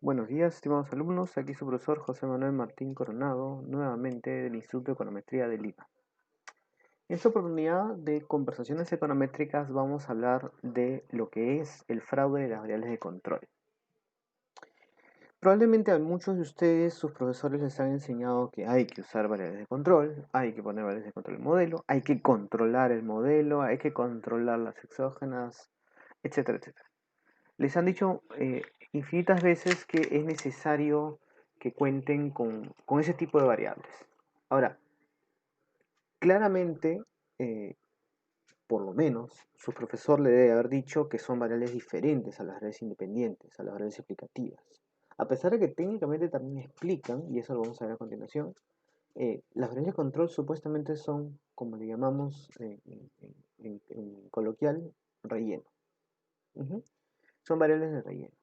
Buenos días, estimados alumnos. Aquí su profesor José Manuel Martín Coronado, nuevamente del Instituto de Econometría de Lima. En esta oportunidad de conversaciones econométricas vamos a hablar de lo que es el fraude de las variables de control. Probablemente a muchos de ustedes, sus profesores les han enseñado que hay que usar variables de control, hay que poner variables de control en el modelo, hay que controlar el modelo, hay que controlar las exógenas, etcétera, etcétera. Les han dicho infinitas veces que es necesario que cuenten con ese tipo de variables. Ahora, claramente, eh, por lo menos, su profesor le debe haber dicho que son variables diferentes a las variables independientes, a las variables explicativas. A pesar de que técnicamente también explican, y eso lo vamos a ver a continuación, las variables de control supuestamente son, como le llamamos en coloquial, relleno. Ujú. Son variables de relleno.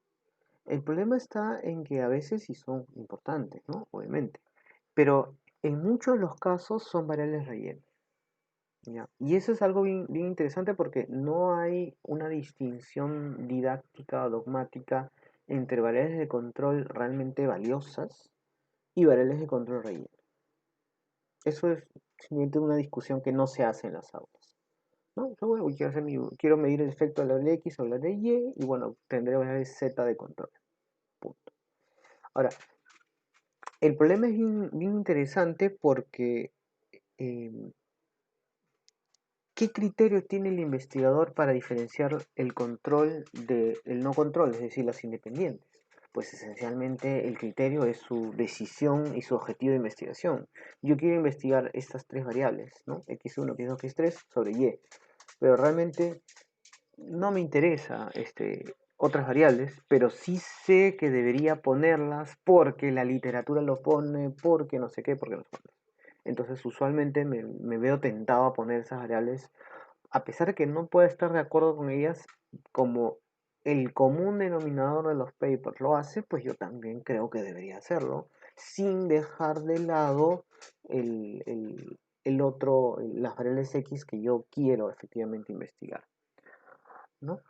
El problema está en que a veces sí son importantes, ¿no? Obviamente. Pero en muchos de los casos son variables relleno. ¿Ya? Y eso es algo bien interesante porque no hay una distinción didáctica o dogmática entre variables de control realmente valiosas y variables de control relleno. Eso es simplemente una discusión que no se hace en las aulas. ¿No? Yo, bueno, quiero medir el efecto de la variable X o la variable Y, y bueno, tendré variables Z de control. Punto. Ahora, el problema es bien interesante porque ¿qué criterio tiene el investigador para diferenciar el control del no control, es decir, las independientes? Pues esencialmente el criterio es su decisión y su objetivo de investigación. Yo quiero investigar estas tres variables, ¿no? X1, X2, X3 sobre Y, pero realmente no me interesa otras variables, pero sí sé que debería ponerlas porque la literatura lo pone, porque no sé qué, porque no sé cuánto. Entonces usualmente me veo tentado a poner esas variables, a pesar de que no pueda estar de acuerdo con ellas, como el común denominador de los papers lo hace, pues yo también creo que debería hacerlo, sin dejar de lado las variables X que yo quiero efectivamente investigar, ¿no?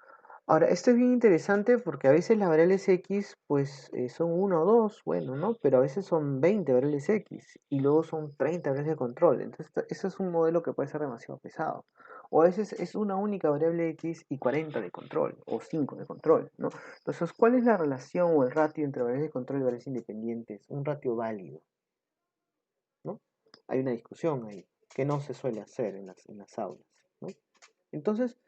Ahora, esto es bien interesante porque a veces las variables X pues son una o dos, bueno, ¿no? Pero a veces son 20 variables X y luego son 30 variables de control. Entonces, eso es un modelo que puede ser demasiado pesado. O a veces es una única variable X y 40 de control, o 5 de control, ¿no? Entonces, ¿cuál es la relación o el ratio entre variables de control y variables independientes? Un ratio válido, ¿no? Hay una discusión ahí que no se suele hacer en las aulas, ¿no? Entonces,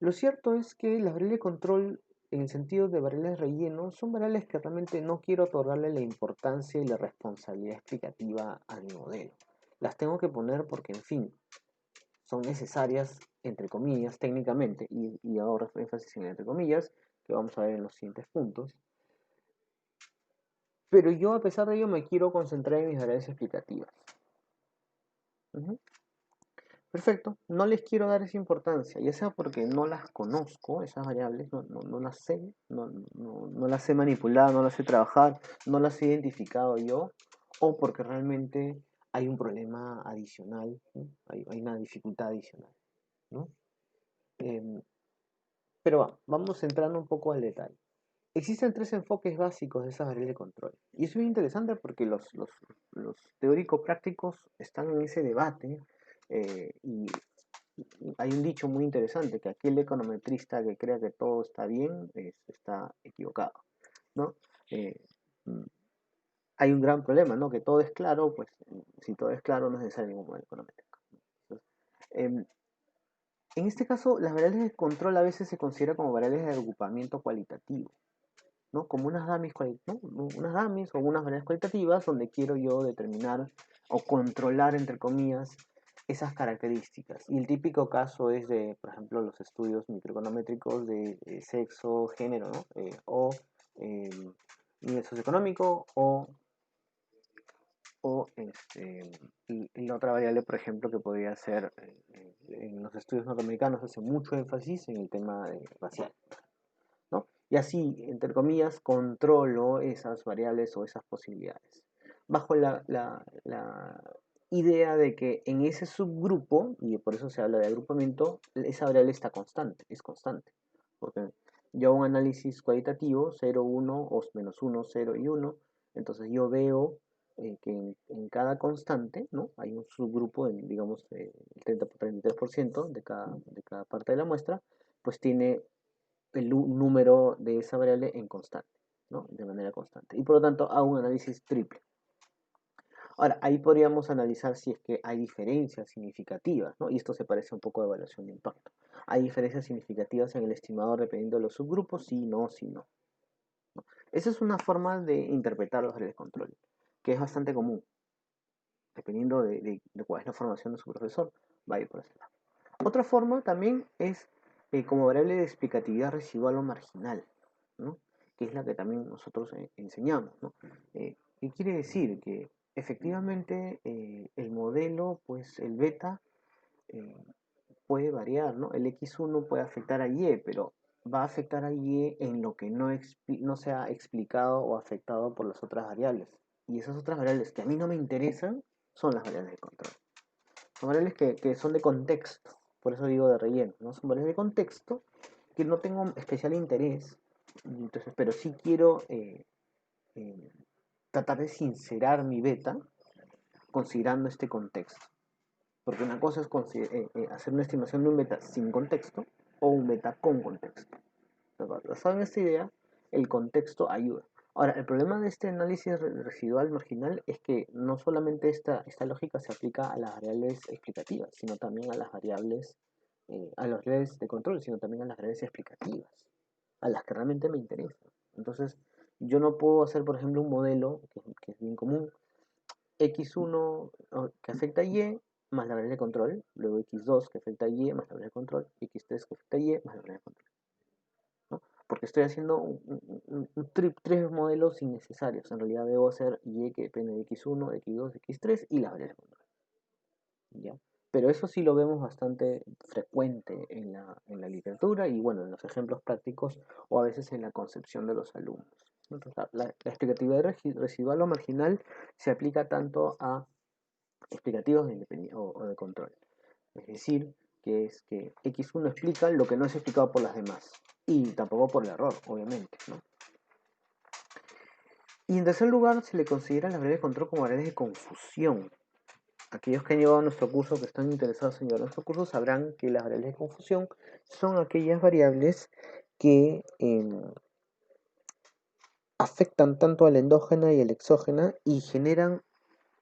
lo cierto es que las variables de control, en el sentido de variables de relleno, son variables que realmente no quiero otorgarle la importancia y la responsabilidad explicativa a mi modelo. Las tengo que poner porque, en fin, son necesarias, entre comillas, técnicamente, y ahora énfasis en entre comillas, que vamos a ver en los siguientes puntos. Pero yo, a pesar de ello, me quiero concentrar en mis variables explicativas. Ujú. Perfecto, no les quiero dar esa importancia, ya sea porque no las conozco, esas variables, no las sé, no las sé manipular, no las sé trabajar, no las he identificado yo, o porque realmente hay un problema adicional, ¿no? Hay una dificultad adicional, ¿no? Em, pero vamos entrando un poco al detalle. Existen tres enfoques básicos de esas variables de control, y eso es interesante porque los teóricos prácticos están en ese debate, y hay un dicho muy interesante, que aquel econometrista que crea que todo está bien, está equivocado, ¿no? Eh, mm, Hay un gran problema, ¿no? Que todo es claro, pues si todo es claro no es necesario ningún modelo econométrico. Entonces, en este caso, las variables de control a veces se consideran como variables de agrupamiento cualitativo, ¿no? Como ¿no? Unas dummies o unas variables cualitativas donde quiero yo determinar o controlar, entre comillas, esas características. Y el típico caso es de, por ejemplo, los estudios microeconométricos de sexo, género, ¿no? O eh, nivel socioeconómico y la otra variable, por ejemplo, que podría ser en los estudios norteamericanos hace mucho énfasis en el tema racial, ¿no? Y así, entre comillas, controlo esas variables o esas posibilidades. Bajo la idea de que en ese subgrupo, y por eso se habla de agrupamiento, esa variable está constante, es constante. Porque Yo hago un análisis cualitativo, 0, 1, o menos 1, 0 y 1. Entonces yo veo que en cada constante, ¿no? Hay un subgrupo, digamos, el 33% de cada parte de la muestra, pues tiene el número de esa variable en constante, ¿no? De manera constante. Y por lo tanto hago un análisis triple. Ahora, ahí podríamos analizar si es que hay diferencias significativas, ¿no? Y esto se parece un poco a evaluación de impacto. ¿Hay diferencias significativas en el estimador dependiendo de los subgrupos? Sí, no, sí, no. Esa es una forma de interpretar los variables de control, que es bastante común, dependiendo de cuál es la formación de su profesor, va a ir por ese lado. Otra forma también es como variable de explicatividad residual o marginal, ¿no? Que es la que también nosotros enseñamos, ¿no? ¿Qué quiere decir? Que efectivamente el modelo, pues el beta, eh, puede variar, ¿no? El X1 puede afectar a Y, pero va a afectar a Y en lo que no se ha explicado o afectado por las otras variables. Y esas otras variables que a mí no me interesan son las variables de control. Son variables que son de contexto, por eso digo de relleno, ¿no? Son variables de contexto que no tengo especial interés, entonces, pero sí quiero eh, tratar de sincerar mi beta considerando este contexto. Porque una cosa es hacer una estimación de un beta sin contexto o un beta con contexto. Basado en esta idea, el contexto ayuda. Ahora, el problema de este análisis residual marginal es que no solamente esta lógica se aplica a las variables explicativas, sino también a las variables, a las variables de control, sino también a las variables explicativas, a las que realmente me interesan. Entonces, yo no puedo hacer, por ejemplo, un modelo que es bien común, X1 que afecta a Y más la variable de control, luego X2 que afecta a Y más la variable de control, X3 que afecta a Y más la variable de control, ¿no? Porque estoy haciendo tres modelos innecesarios. En realidad debo hacer Y que depende de X1, X2, X3 y la variable de control, ¿ya? Pero eso sí lo vemos bastante frecuente en la literatura y bueno, en los ejemplos prácticos o a veces en la concepción de los alumnos. Entonces, la explicatividad residual o marginal se aplica tanto a explicativos o de control. Es decir, que es que X1 explica lo que no es explicado por las demás. Y tampoco por el error, obviamente, ¿no? Y en tercer lugar, se le considera las variables de control como variables de confusión. Aquellos que han llevado nuestro curso, que están interesados en llevar nuestro curso, sabrán que las variables de confusión son aquellas variables que afectan tanto a la endógena y a la exógena y generan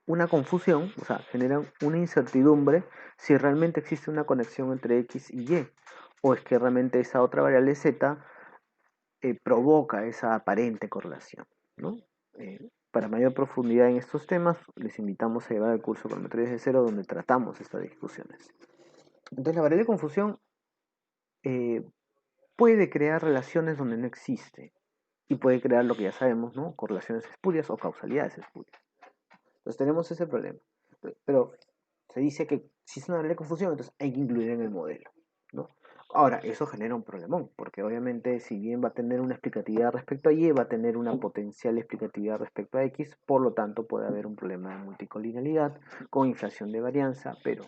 una confusión, o sea, generan una incertidumbre si realmente existe una conexión entre X y Y, o es que realmente esa otra variable Z provoca esa aparente correlación, ¿no? Para mayor profundidad en estos temas, les invitamos a llevar el curso Econometría desde cero, donde tratamos estas discusiones. Entonces, la variable de confusión eh, puede crear relaciones donde no existe, y puede crear lo que ya sabemos, ¿no? Correlaciones espurias o causalidades espurias. Entonces tenemos ese problema. Pero se dice que si es una variable de confusión, entonces hay que incluir en el modelo, ¿no? Ahora, eso genera un problemón, porque obviamente si bien va a tener una explicatividad respecto a Y, va a tener una potencial explicatividad respecto a X, por lo tanto puede haber un problema de multicolinealidad con inflación de varianza, pero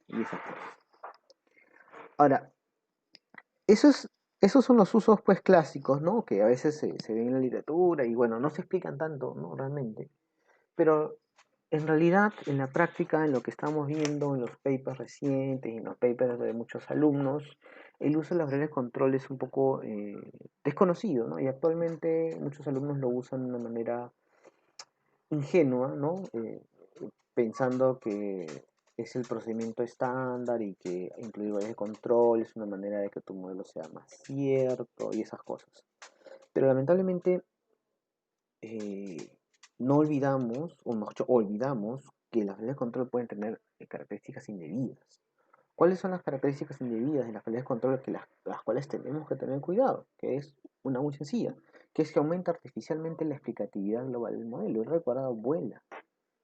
y esas cosas. Ahora, esos son los usos pues clásicos, ¿no? Que a veces se ven en la literatura y bueno, no se explican tanto, ¿no? Realmente. Pero en realidad, en la práctica, en lo que estamos viendo en los papers recientes y en los papers de muchos alumnos, el uso de las variables de control es un poco desconocido, ¿no? Y actualmente muchos alumnos lo usan de una manera ingenua, ¿no? Pensando que es el procedimiento estándar y que incluir variables de control es una manera de que tu modelo sea más cierto y esas cosas. Pero lamentablemente no olvidamos, o mejor dicho, olvidamos que las variables de control pueden tener características indebidas. ¿Cuáles son las características indebidas de las variables de control las cuales tenemos que tener cuidado? Que es una muy sencilla, que es que aumenta artificialmente la explicatividad global del modelo. El R cuadrado vuela.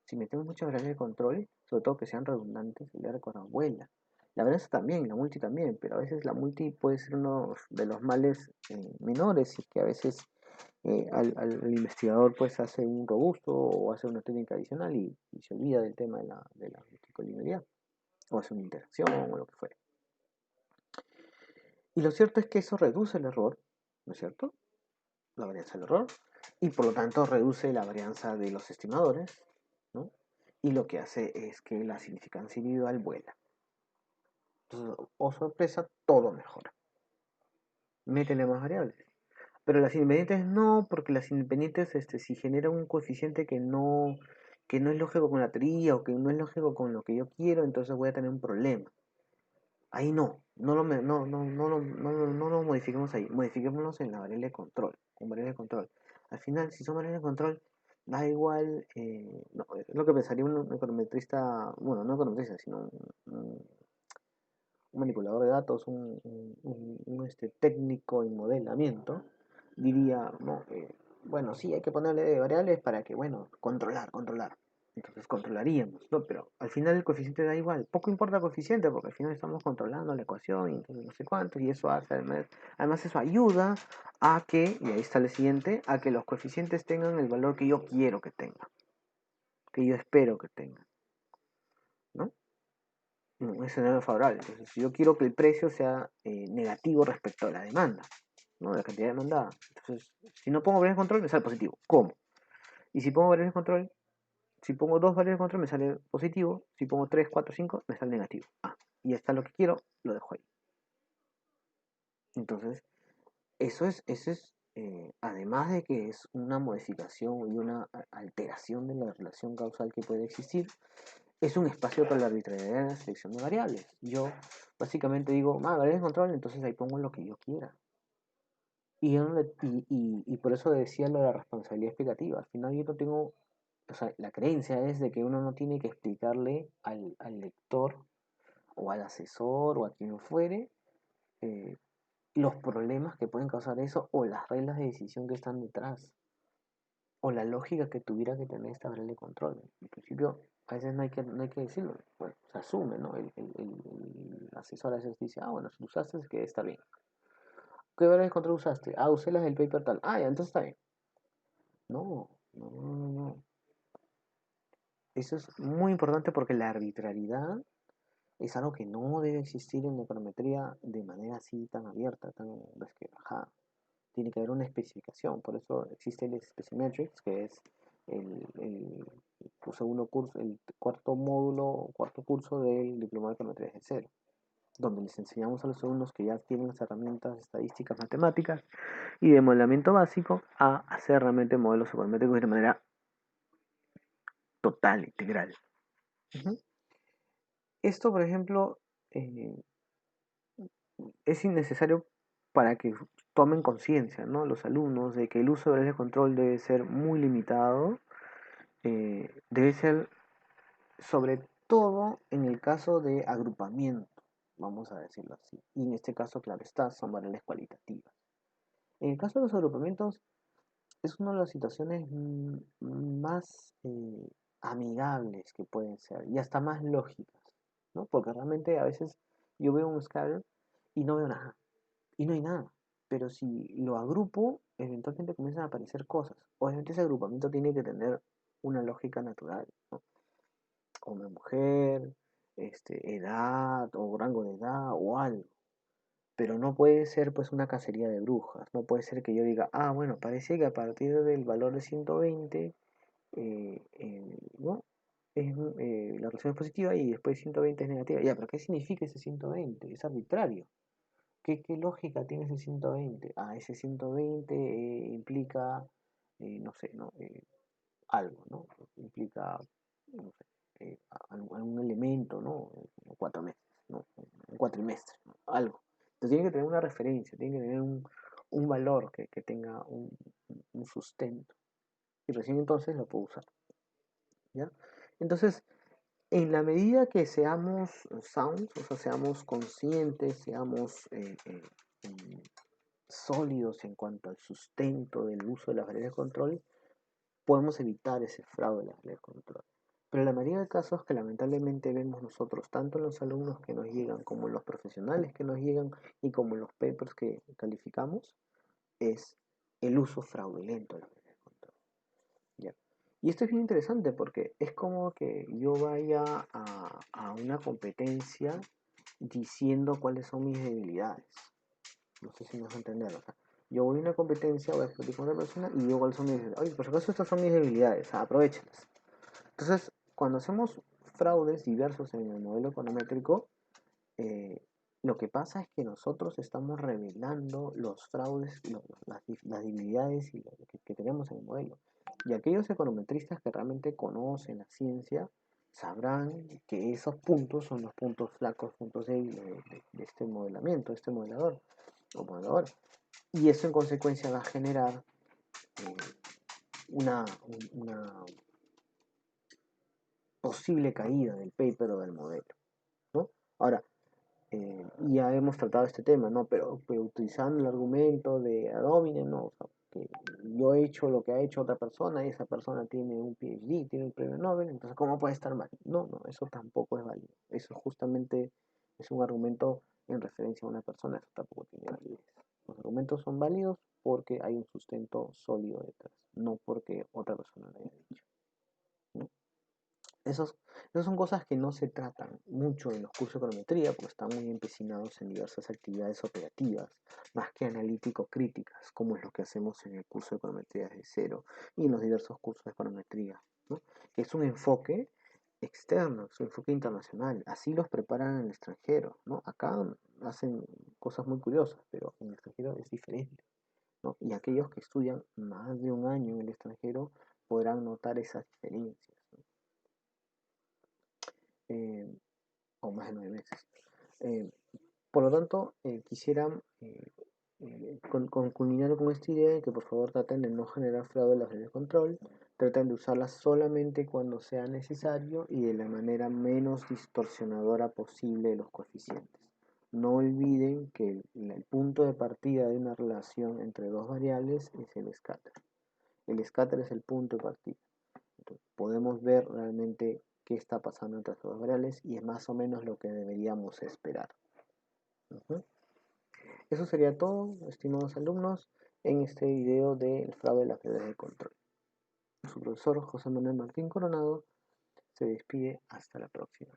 Si metemos muchas variables de control, sobre todo que sean redundantes, el R cuadrado vuela. La varianza también, la multi también, pero a veces la multi puede ser uno de los males menores y que a veces al investigador pues hace un robusto o hace una técnica adicional y se olvida del tema de la multicolinialidad o hace una interacción o lo que fuera. Y lo cierto es que eso reduce el error ¿no es cierto? La varianza del error, y por lo tanto reduce la varianza de los estimadores, ¿no? Y lo que hace es que la significancia individual vuela. Entonces, oh sorpresa, todo mejora. Métele más variables. Pero las independientes no, porque las independientes, si generan un coeficiente que no es lógico con la teoría o que no es lógico con lo que yo quiero, entonces voy a tener un problema. Ahí no lo modifiquemos ahí, modifiquémoslos en la variable de control, en variable de control. Al final, si son variables de control, da igual, no, es lo que pensaría un econometrista, bueno, no econometrista, sino un manipulador de datos, técnico en modelamiento, diría, no, bueno, sí, hay que ponerle variables para que, bueno, controlar. Entonces controlaríamos, ¿no? Pero al final el coeficiente da igual, poco importa el coeficiente porque al final estamos controlando la ecuación y entonces no sé cuánto, y eso hace, además eso ayuda a que, y ahí está el siguiente, a que los coeficientes tengan el valor que yo quiero que tengan, que yo espero que tengan, ¿no? Un escenario favorable. Entonces, si yo quiero que el precio sea negativo respecto a la demanda, ¿no? La cantidad demandada. Entonces, si no pongo variables de control, me sale positivo. ¿Cómo? Y si pongo variables de control, si pongo dos variables de control, me sale positivo. Si pongo 3, 4, 5, me sale negativo. Ah, y está lo que quiero, lo dejo ahí. Entonces, eso es además de que es una modificación y una alteración de la relación causal que puede existir, es un espacio para la arbitrariedad de la selección de variables. Yo básicamente digo, variables de control, entonces ahí pongo lo que yo quiera. Y por eso decía lo de la responsabilidad explicativa. Al final yo no tengo, o sea, la creencia es de que uno no tiene que explicarle al lector o al asesor o a quien fuere eh, los problemas que pueden causar eso o las reglas de decisión que están detrás o la lógica que tuviera que tener esta variable de control. En principio, a veces no hay que decirlo, bueno, se asume, ¿no? El asesor a veces dice, bueno, si lo usaste es que está bien. ¿Qué variable de control usaste? Usé las del paper tal. Ya, entonces está bien. No. Eso es muy importante porque la arbitrariedad es algo que no debe existir en la econometría de manera así tan abierta, tan resquebrajada. Tiene que haber una especificación, por eso existe el Specimetrics, que es el segundo curso, el cuarto módulo, cuarto curso del diplomado de econometría de cero, donde les enseñamos a los alumnos que ya tienen las herramientas estadísticas, matemáticas y de modelamiento básico a hacer realmente modelos econométricos de manera total, integral. Uh-huh. Esto, por ejemplo, es innecesario para que tomen conciencia, ¿no? Los alumnos de que el uso de variables de control debe ser muy limitado, debe ser sobre todo en el caso de agrupamiento, vamos a decirlo así. Y en este caso, claro está, son variables cualitativas. En el caso de los agrupamientos, es una de las situaciones más amigables que pueden ser y hasta más lógicas, ¿no? Porque realmente a veces yo veo un scatter y no veo nada, y no hay nada. Pero si lo agrupo, eventualmente comienzan a aparecer cosas. Obviamente ese agrupamiento tiene que tener una lógica natural, ¿no? Hombre, mujer, edad o rango de edad o algo. Pero no puede ser pues una cacería de brujas. No puede ser que yo diga, bueno, parece que a partir del valor de 120, ¿no? La relación es positiva y después 120 es negativa. Ya, pero ¿qué significa ese 120? Es arbitrario. ¿Qué lógica tiene ese 120? Ese 120 implica, no sé, ¿no? Algo, ¿no? Implica, no sé, algún elemento, ¿no? En 4 meses, ¿no? En cuatrimestre, ¿no? Algo. Entonces tiene que tener una referencia, tiene que tener un valor que tenga un sustento. Y recién entonces lo puedo usar, ¿ya? Entonces, en la medida que seamos sound, o sea, seamos conscientes, seamos sólidos en cuanto al sustento del uso de las variables de control, podemos evitar ese fraude de las variables de control. Pero la mayoría de casos que lamentablemente vemos nosotros, tanto en los alumnos que nos llegan como en los profesionales que nos llegan y como en los papers que calificamos, es el uso fraudulento de las variables de control. ¿Ya? Y esto es bien interesante porque es como que yo vaya a una competencia diciendo cuáles son mis debilidades. No sé si me vas a entender. O sea, Yo voy a una competencia, voy a competir con otra persona y digo cuáles son mis... Oye, por si acaso estas son mis debilidades, aprovechelas. Entonces, cuando hacemos fraudes diversos en el modelo econométrico, eh, lo que pasa es que nosotros estamos revelando los fraudes, las debilidades y que tenemos en el modelo. Y aquellos econometristas que realmente conocen la ciencia sabrán que esos puntos son los puntos flacos, puntos débiles de este modelamiento, de este modelador o modelador. Y eso en consecuencia va a generar eh, una, una posible caída del paper o del modelo, ¿no? Ahora, ya hemos tratado este tema, ¿no? Pero utilizando el argumento de ad hominem, ¿no? O sea, que yo he hecho lo que ha hecho otra persona y esa persona tiene un PhD, tiene un premio Nobel, entonces ¿cómo puede estar mal? No, no, eso tampoco es válido. Eso justamente es un argumento en referencia a una persona, eso tampoco tiene validez. Los argumentos son válidos porque hay un sustento sólido detrás, no porque otra persona lo haya dicho, ¿no? Esos, esas son cosas que no se tratan mucho en los cursos de econometría porque están muy empecinados en diversas actividades operativas, más que analítico-críticas, como es lo que hacemos en el curso de econometría desde cero y en los diversos cursos de econometría, ¿no? Es un enfoque externo, es un enfoque internacional. Así los preparan en el extranjero, ¿no? Acá hacen cosas muy curiosas, pero en el extranjero es diferente, ¿no? Y aquellos que estudian más de un año en el extranjero podrán notar esas diferencias, ¿no? Eh, o más de 9 meses. Eh, por lo tanto, quisiera culminar con esta idea de que por favor traten de no generar fraude en las redes de control, traten de usarlas solamente cuando sea necesario y de la manera menos distorsionadora posible de los coeficientes. No olviden que el punto de partida de una relación entre dos variables es el scatter. El scatter es el punto de partida. Entonces, podemos ver realmente qué está pasando entre las dos variables y es más o menos lo que deberíamos esperar. Uh-huh. Eso sería todo, estimados alumnos, en este video del fraude de las redes de control. Su profesor José Manuel Martín Coronado se despide hasta la próxima.